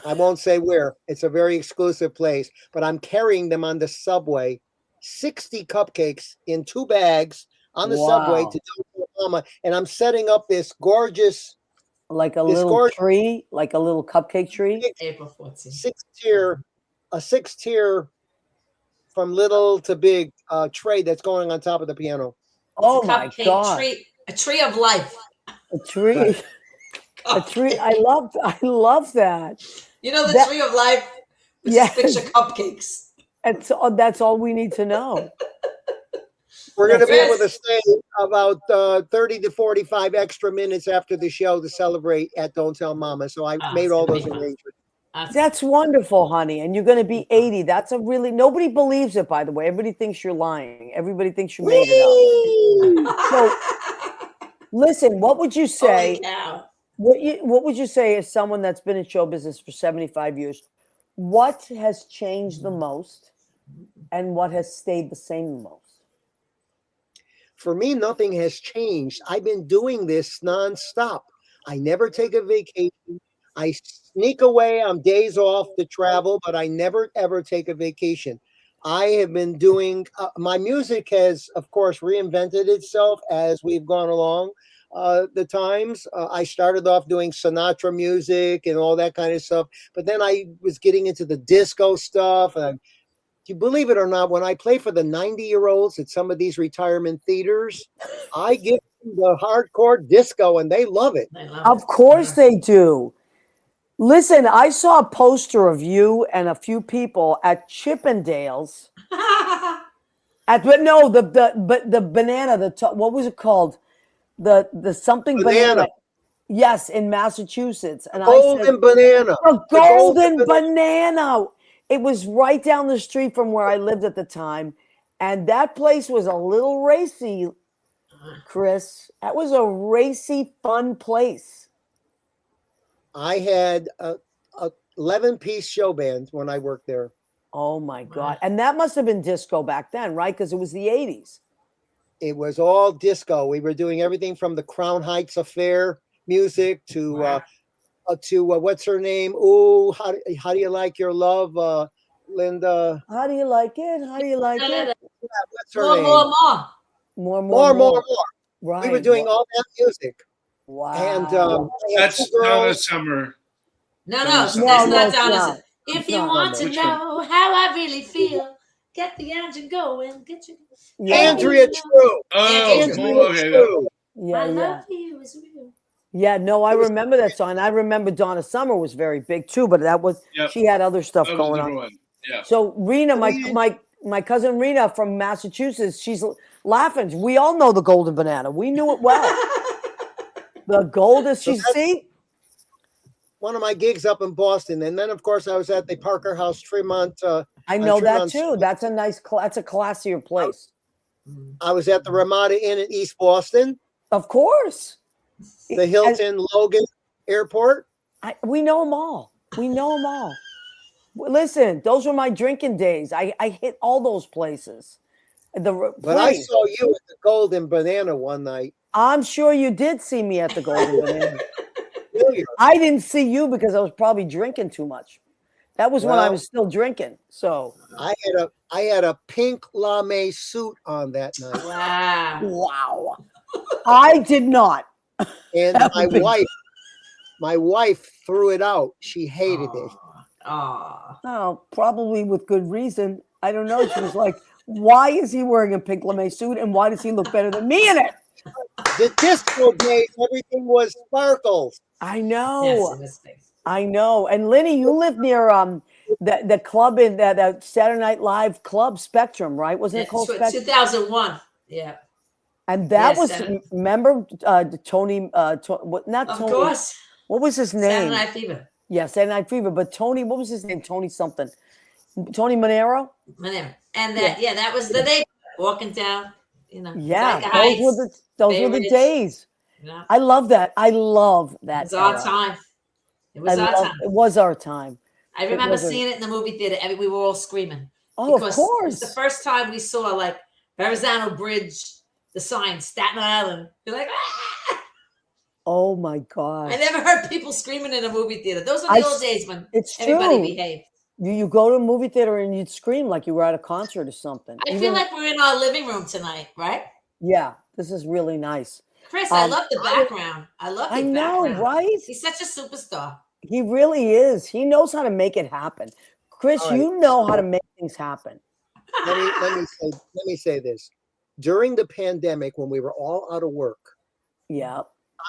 I won't say where. It's a very exclusive place, but I'm carrying them on the subway. 60 cupcakes in 2 bags on the subway to Mama, and I'm setting up this gorgeous, like a little tree, like a little cupcake tree. April 14th. 6-tier from little to big tray that's going on top of the piano. Oh my God! A tree of life. A tree. A tree. I love that. You know the tree of life. Yes. Picture cupcakes. That's all we need to know. We're going to be able to stay about 30 to 45 extra minutes after the show to celebrate at Don't Tell Mama. So I made all those arrangements. That's wonderful, honey. And you're going to be 80. That's nobody believes it, by the way. Everybody thinks you're lying. Everybody thinks you made it up. So Listen, what would you Holy say? cow. What would you say as someone that's been in show business for 75 years? What has changed the most and what has stayed the same the most? For me, nothing has changed. I've been doing this nonstop. I never take a vacation. I sneak away on days off to travel, but I never ever take a vacation. I have been doing my music has, of course, reinvented itself as we've gone along. The times I started off doing Sinatra music and all that kind of stuff, but then I was getting into the disco stuff. And you believe it or not, when I play for the 90-year-olds at some of these retirement theaters, I give them the hardcore disco and they love it. Of course they do. Listen, I saw a poster of you and a few people at Chippendales. The banana, what was it called? The something banana. Yes, in Massachusetts. And Golden banana. The golden banana. It was right down the street from where I lived at the time. And that place was a little racy, Chris. That was a racy, fun place. I had a 11-piece show band when I worked there. Oh my God. And that must have been disco back then, right? Because it was the 80s. It was all disco. We were doing everything from the Crown Heights Affair music to what's her name? Oh, how do you like your love, Linda? How do you like it? How do you like it? Yeah, what's her name? More. Right. We were doing all that music. Wow. And that's Donna Summer. No, that's not Donna Summer. If you want to know how I really feel, get the engine going. Get your Andrea True. Okay. Yeah, I love you is real. Yeah, no, I remember that song. I remember Donna Summer was very big too, but that was she had other stuff going on. Yeah. So Rena, my cousin Rena from Massachusetts, she's laughing. We all know the golden banana. We knew it well. The goldest, see? One of my gigs up in Boston. And then, of course, I was at the Parker House, Tremont. I know that too. That's a nice, that's a classier place. I was at the Ramada Inn in East Boston. Of course. The Hilton Logan Airport. We know them all. We know them all. Listen, those were my drinking days. I hit all those places. But I saw you at the Golden Banana one night. I'm sure you did see me at the Golden Banana. I didn't see you because I was probably drinking too much. That was when I was still drinking. So I had a pink lame suit on that night. Wow. I did not. And my wife threw it out. She hated it. Oh, probably with good reason. I don't know. She was like, why is he wearing a pink lame suit and why does he look better than me in it? The disco days, everything was sparkles. I know. Yes, I know. And Lenny, you live near the club in the Saturday Night Live club Spectrum, right? Wasn't it called Spectrum? 2001. Yeah. And that was, remember Tony, not Tony. Of course. What was his name? Saturday Night Fever. Yeah, Saturday Night Fever. But Tony, what was his name? Tony something. Tony Manero? Manero. And that was the day walking down, Yeah, those were the days. Yeah. I love that. I love that. It was our time. It was our time. I remember seeing it in the movie theater. We were all screaming. Oh, of course. It was the first time we saw like Verrazano Bridge, the sign, Staten Island. You're like, ah! Oh my God. I never heard people screaming in a movie theater. Those are the old days when everybody behaved. You go to a movie theater and you'd scream like you were at a concert or something. I feel like we're in our living room tonight, right? Yeah, this is really nice. Chris, I love the background. I love the background. Right? He's such a superstar. He really is. He knows how to make it happen. Chris, you know how to make things happen. Let me say this. During the pandemic, when we were all out of work, I'm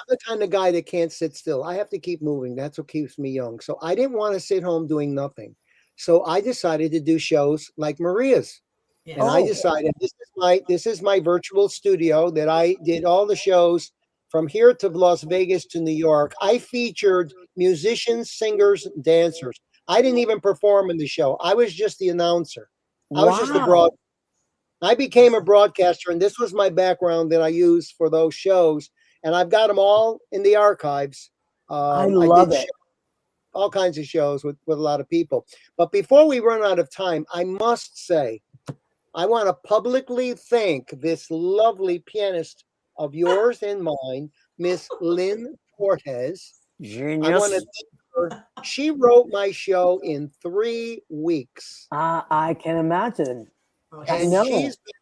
the kind of guy that can't sit still. I have to keep moving. That's what keeps me young. So I didn't want to sit home doing nothing. So I decided to do shows like Maria's. And I decided this is my virtual studio that I did all the shows from here to Las Vegas to New York. I featured musicians, singers, dancers. I didn't even perform in the show. I was just the announcer. I was just the I became a broadcaster, and this was my background that I used for those shows. and I've got them all in the archives. I love it. All kinds of shows with a lot of people. But before we run out of time, I must say, I want to publicly thank this lovely pianist of yours and mine, Miss Lynn Cortez. Genius. I want to thank her. She wrote my show in 3 weeks. I can imagine. And she's been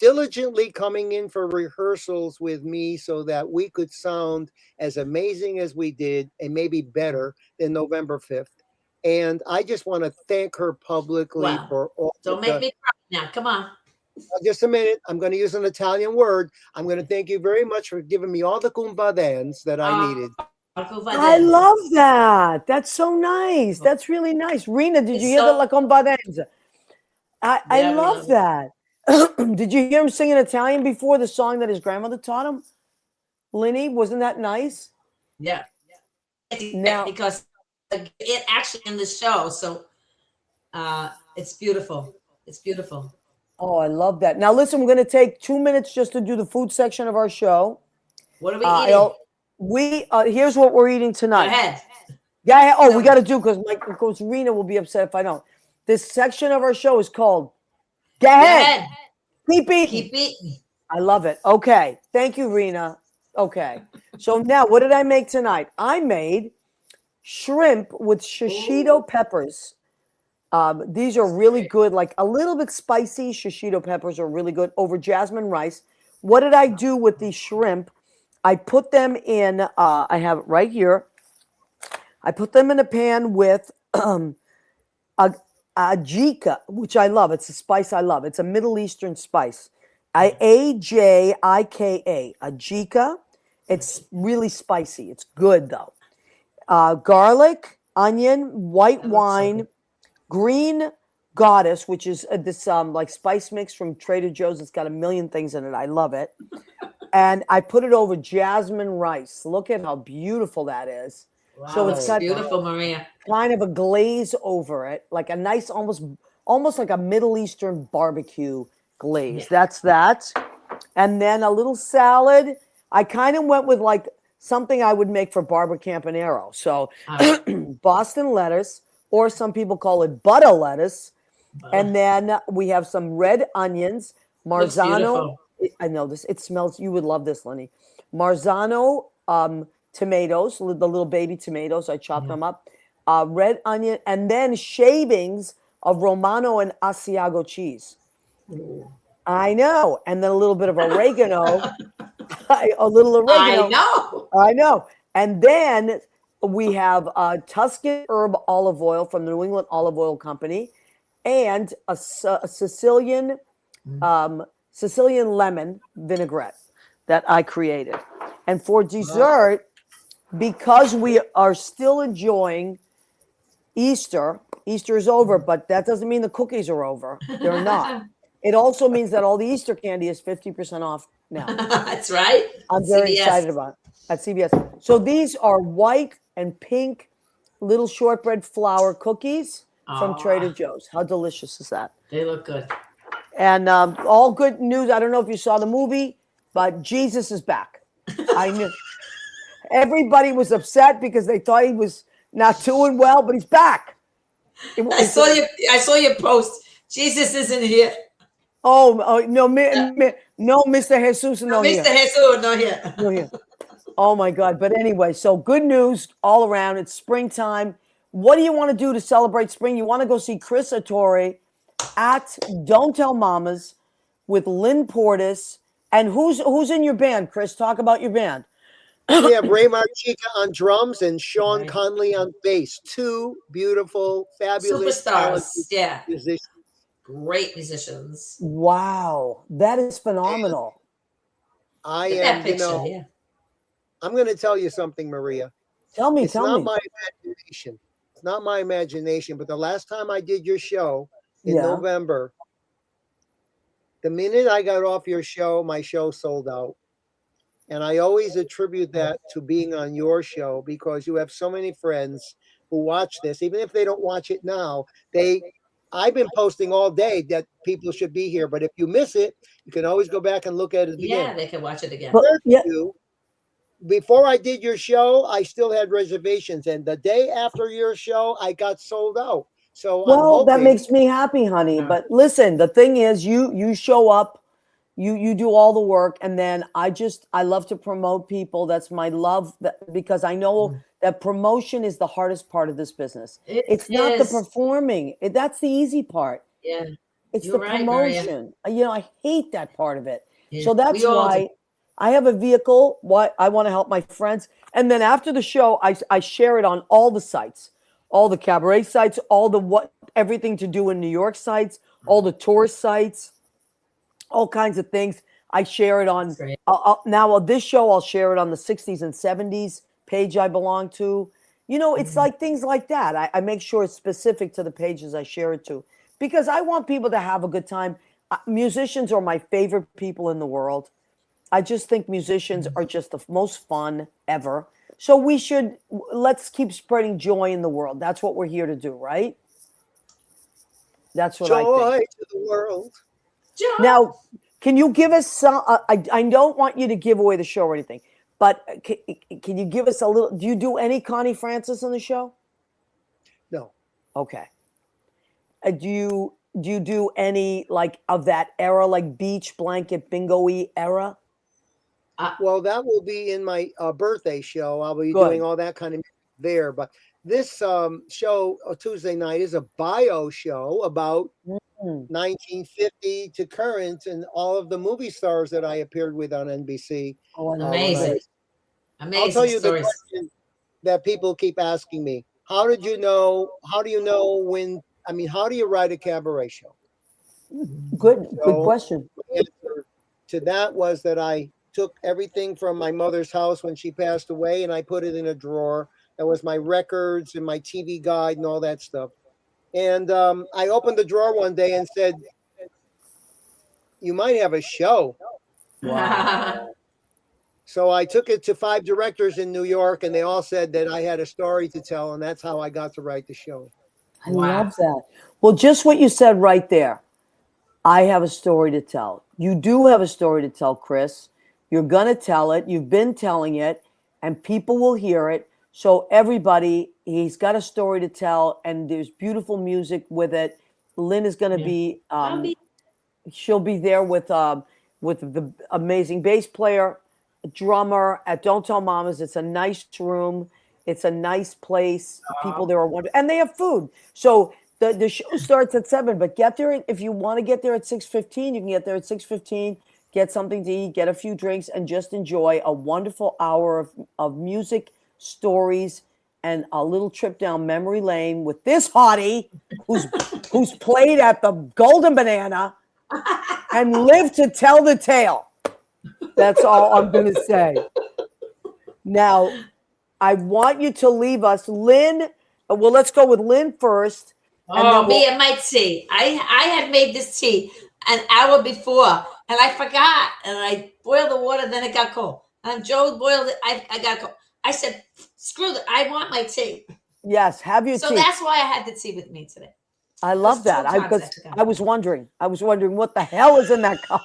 diligently coming in for rehearsals with me so that we could sound as amazing as we did and maybe better than November 5th. And I just want to thank her publicly for all. Don't make me cry now. Come on. Just a minute. I'm going to use an Italian word. I'm going to thank you very much for giving me all the cumbadans that I needed. I love that. That's so nice. That's really nice. Rena, did you hear the La Combadenza? I love that. Did you hear him sing in Italian before the song that his grandmother taught him? Linny, wasn't that nice? Yeah. Now, because it actually in the show, so it's beautiful. It's beautiful. Oh, I love that. Now, listen, we're going to take 2 minutes just to do the food section of our show. What are we eating? Here's what we're eating tonight. Go ahead. Yeah. Oh, we got to do because Rena will be upset if I don't. This section of our show is called Go ahead. Keep eating. Keep eating. I love it. Okay. Thank you, Rena. Okay. So now, what did I make tonight? I made shrimp with shishito peppers. These are really good, like a little bit spicy. Shishito peppers are really good over jasmine rice. What did I do with the shrimp? I put them in, I have it right here. I put them in a pan with ajika, which I love. It's a spice I love. It's a Middle Eastern spice. Ajika, ajika. It's really spicy. It's good, though. Garlic, onion, white wine, green goddess, which is this like spice mix from Trader Joe's. It's got a million things in it. I love it. And I put it over jasmine rice. Look at how beautiful that is. Wow, so it's got beautiful, Maria. Kind of a glaze over it, like a nice, almost like a Middle Eastern barbecue glaze. Yeah. That's that. And then a little salad. I kind of went with like something I would make for Barbara Campanaro. So Boston lettuce, or some people call it butter lettuce. And then we have some red onions, Marzano. I know this. It smells. You would love this, Lenny. Marzano tomatoes, the little baby tomatoes. I chopped them up. Red onion, and then shavings of Romano and Asiago cheese. Ooh. I know. And then a little bit of oregano. A little oregano. I know. And then we have Tuscan herb olive oil from the New England Olive Oil Company, and a Sicilian lemon vinaigrette that I created. And for dessert, because we are still enjoying Easter is over, but that doesn't mean the cookies are over. They're not. It also means that all the Easter candy is 50% off now. That's right. I'm very excited about it at CVS. So these are white and pink little shortbread flour cookies from Trader Joe's. How delicious is that? They look good. And all good news. I don't know if you saw the movie, but Jesus is back. I knew. Everybody was upset because they thought he was not doing well, but he's back. I saw your post. Jesus isn't here. No, Mr. Jesus, no Mr. Jesus, no here. No here. Oh my God! But anyway, so good news all around. It's springtime. What do you want to do to celebrate spring? You want to go see Chris Autore at Don't Tell Mamas with Lynn Portis. And who's in your band, Chris? Talk about your band. We have Ray Marchica on drums and Sean Conley on bass. Two beautiful, fabulous superstars. Yeah. Musicians. Great musicians. Wow. That is phenomenal. I am, I'm going to tell you something, Maria. Tell me. It's not my imagination. It's not my imagination, but the last time I did your show in November, the minute I got off your show, my show sold out. And I always attribute that to being on your show because you have so many friends who watch this. Even if they don't watch it now, I've been posting all day that people should be here. But if you miss it, you can always go back and look at it again. Yeah, they can watch it again. But, before I did your show, I still had reservations, and the day after your show, I got sold out. So I'm Well, that hoping. makes me happy, honey. But listen, the thing is, you show up, you do all the work, and then I love to promote people. That's my love, because I know that promotion is the hardest part of this business. It's not the performing. That's the easy part. Yeah. It's You're the right, Maria. promotion. I hate that part of it. Yeah, So that's we all do. why I have a vehicle. Why I want to help my friends. And then after the show, I share it on all the sites, all the cabaret sites, all the everything to do in New York sites, all the tourist sites, all kinds of things. I share it on now on this show. I'll share it on the 60s and 70s page I belong to. It's like things like that. I make sure it's specific to the pages I share it to, because I want people to have a good time. Musicians are my favorite people in the world. I just think musicians are just the most fun ever. So let's keep spreading joy in the world. That's what we're here to do, right? That's what I Joy think. to the world. Joy. Now, can you give us some? I don't want you to give away the show or anything, but can you give us a little? Do you do any Connie Francis on the show? No. Okay. Do you do any like of that era, like beach blanket bingo-y era? Well, that will be in my birthday show. I'll be Good. doing all that kind of music there. But this show Tuesday night is a bio show about 1950 to current and all of the movie stars that I appeared with on NBC. Oh, Amazing. Amazing. I'll tell you stories. the question that people keep asking me. How do you know when, how do you write a cabaret show? Good question. The answer to that was that I took everything from my mother's house when she passed away and I put it in a drawer. That was my records and my TV guide and all that stuff. And I opened the drawer one day and said, "You might have a show." Wow. So I took it to 5 directors in New York, and they all said that I had a story to tell, and that's how I got to write the show. I love that. Well, just what you said right there. I have a story to tell. You do have a story to tell, Chris. You're going to tell it. You've been telling it, and people will hear it. So everybody, he's got a story to tell, and there's beautiful music with it. Lynn is going to be, she'll be there with the amazing bass player, drummer at Don't Tell Mamas. It's a nice room. It's a nice place. People there are wonderful, and they have food. So the show starts at 7, but get there if you want to get there at 6:15. You can get there at 6:15. Get something to eat, get a few drinks, and just enjoy a wonderful hour of music, stories, and a little trip down memory lane with this hottie who's played at the Golden Banana and lived to tell the tale. That's all I'm going to say. Now, I want you to leave us, Lynn. Well, let's go with Lynn first. And me and my tea. I had made this tea an hour before, and I forgot, and I boiled the water. Then it got cold. And Joe boiled it. I got cold. I said, "Screw it! I want my tea." Yes, have your tea. So that's why I had the tea with me today. I love that. I was wondering what the hell is in that cup,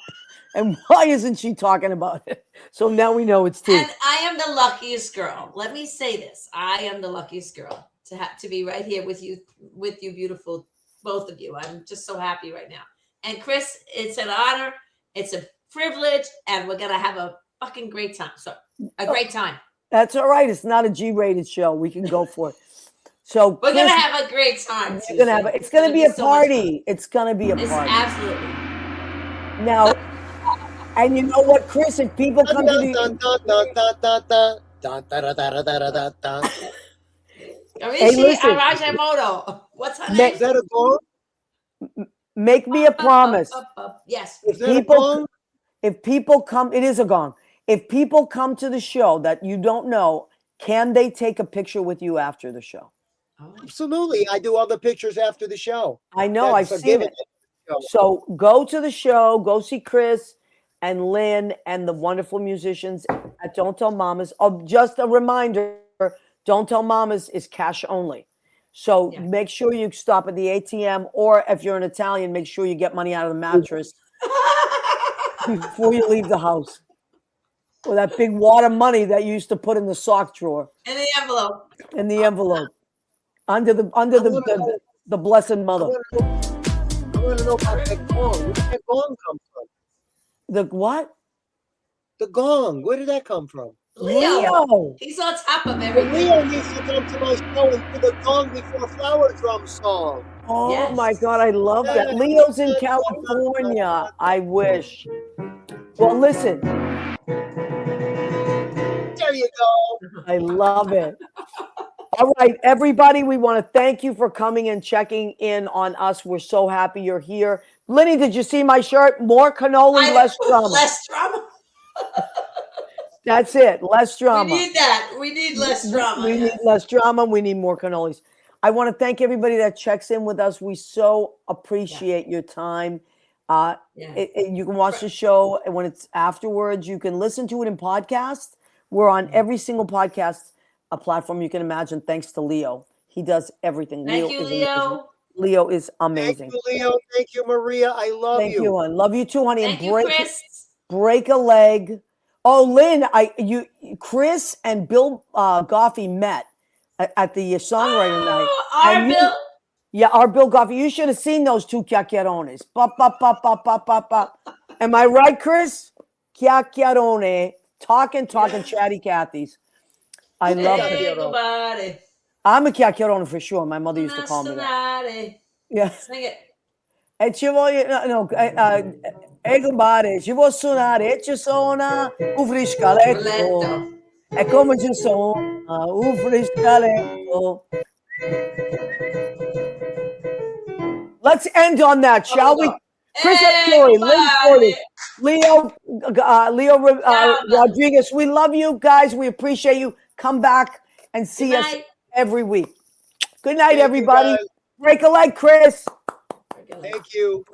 and why isn't she talking about it? So now we know it's tea. And I am the luckiest girl. Let me say this: I am the luckiest girl to be right here with you, beautiful, both of you. I'm just so happy right now. And Chris, it's an honor, it's a privilege, and we're gonna have a fucking great time. So a great time. That's all right. It's not a G-rated show. We can go for it. So we're gonna have a great time. It's gonna be a party. It's gonna be a party. Absolutely. Now, and you know what, Chris? If people come to the Arajamoto. What's her name? Is that a gong? Make me a promise. Yes. If people come, it is a gong. If people come to the show that you don't know, can they take a picture with you after the show? Absolutely. I do all the pictures after the show. I know. I've seen it. So go to the show, go see Chris and Lynn and the wonderful musicians at Don't Tell Mamas. Oh, just a reminder, Don't Tell Mamas is cash only. So make sure you stop at the ATM, or if you're an Italian, make sure you get money out of the mattress before you leave the house. Or that big wad of money that you used to put in the sock drawer. In the envelope. In the envelope. Under the Blessed Mother. I want to know about that gong. Where did that gong come from? The what? The gong. Where did that come from? Leo. He's on top of everything. Leo needs to come to my show and do the gong before flower drum song. Oh my God, I love that. Leo's in California. I wish. Well, listen. There you go. I love it. All right, everybody, we want to thank you for coming and checking in on us. We're so happy you're here. Lenny, did you see my shirt? More cannoli, less drama. Less drama. That's it. Less drama. We need that. We need less drama. We need less drama. We need more cannolis. I want to thank everybody that checks in with us. We so appreciate your time. You can watch the show, and when it's afterwards, you can listen to it in podcast. We're on every single podcast platform you can imagine, thanks to Leo. He does everything. Thank you, Leo. Leo is amazing. Thank you, Leo. Thank you, Maria. I love you. Thank you, hon. Love you too, honey. Thank you, Chris. Break a leg. Oh, Lynn, Chris and Bill Goffey met at the songwriter night. Our Bill. Yeah, our Bill Goffey. You should have seen those two chiacchierones. Am I right, Chris? Chiacchierone. Talking, chatty Cathy's. I love it. I'm a chiacchierone for sure. My mother used to call me that. Yeah. Sing it. E ci voglio, compadre, ci può suonare, e ci suona un friscaletto. E come ci suona un friscaletto. Let's end on that, shall we? Chris Story, Lynn Leo Rodriguez, we love you guys. We appreciate you. Come back and see us every week. Good night, everybody. Break a leg, Chris. Thank you.